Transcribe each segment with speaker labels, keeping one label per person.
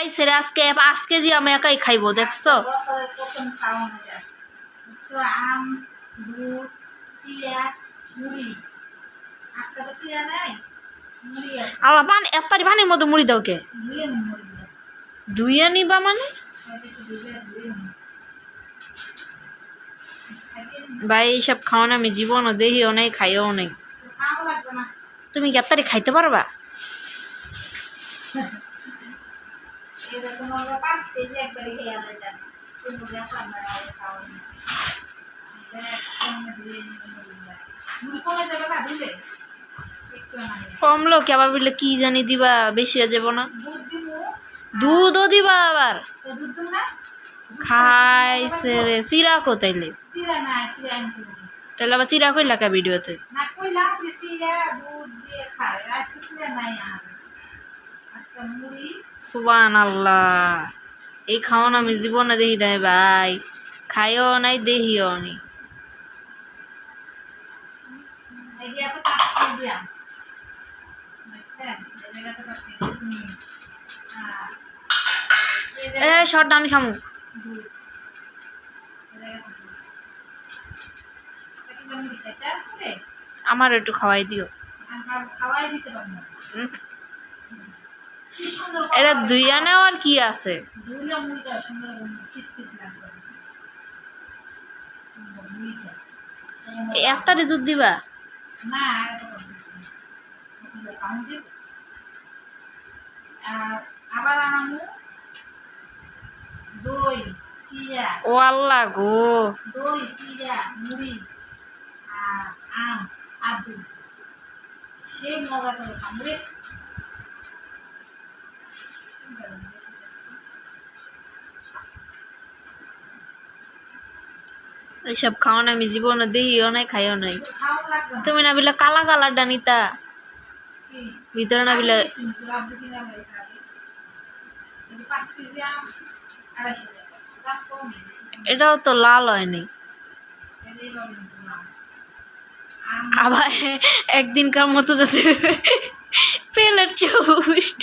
Speaker 1: খাইছে রে আজকে 5 কেজি আমি একাই খাইবো দেখছো।
Speaker 2: আম দুধ চিরা মুড়ি আজকে তো চিরা নাই মুড়ি আছে।
Speaker 1: আল্লাহ পানি এত্তারি পানির মধ্যে মুড়ি দাও কে? ধুইয়া নিবা মানে ভাই এইসব খাওয়ানো আমি জীবনও দেখিও নাই খাইও নাই। তুমি কি এত্তারি খাইতে পারবা? কমলো কি আবার বললে কি জানি দিবা বেশি হয়ে যাব না? দুধও দিবা আবার? খাইছে রে চিরা কোথাইলে তাহলে আবার চিরা কইলা কা ভিডিওতে? সুবহানাল্লাহ এই খাওয়ানো আমি জীবনে দেখি নাই ভাই, খাইও নাই দেখিও নি। শর্ট আমি খামু আমার একটু খাওয়াই দিও। এটা দুইয়া নেওয়ার কি আছে? একটারে দুধ দিবা? ও আল্লাহ গো
Speaker 2: দই চিরা মুড়ি আর আম আর দুধ সেই মজা করে খামরে।
Speaker 1: এইসব খাওয়ানো আমি জীবনে দেখিও নাই খাইও নাই। তুমি না বিলা কালা কালারটা নিতা ভিতরে না বিলা এটাও তো লাল হয়নি। আবার একদিনকার মতো যাতে পেলের চৌষ্ট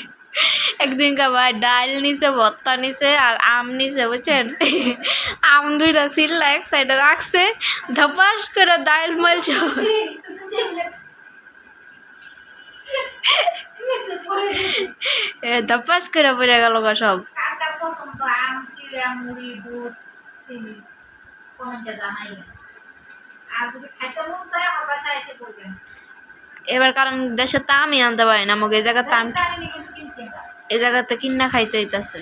Speaker 1: একদিনকার ভাই ডাল নিছে ভর্তা নিছে আর আম নিছে বুঝছেন। আম দুইটা ছিললা এক সাইডে রাখছে ধপাস করে ডাল মালছ ধপাস করে পড়ে গেল সব। এবার কারণ দেশে তা আমি আনতে পারি না আমাকে এই জায়গাতে এই জায়গাতে কিনা খাইতে হইতাছে।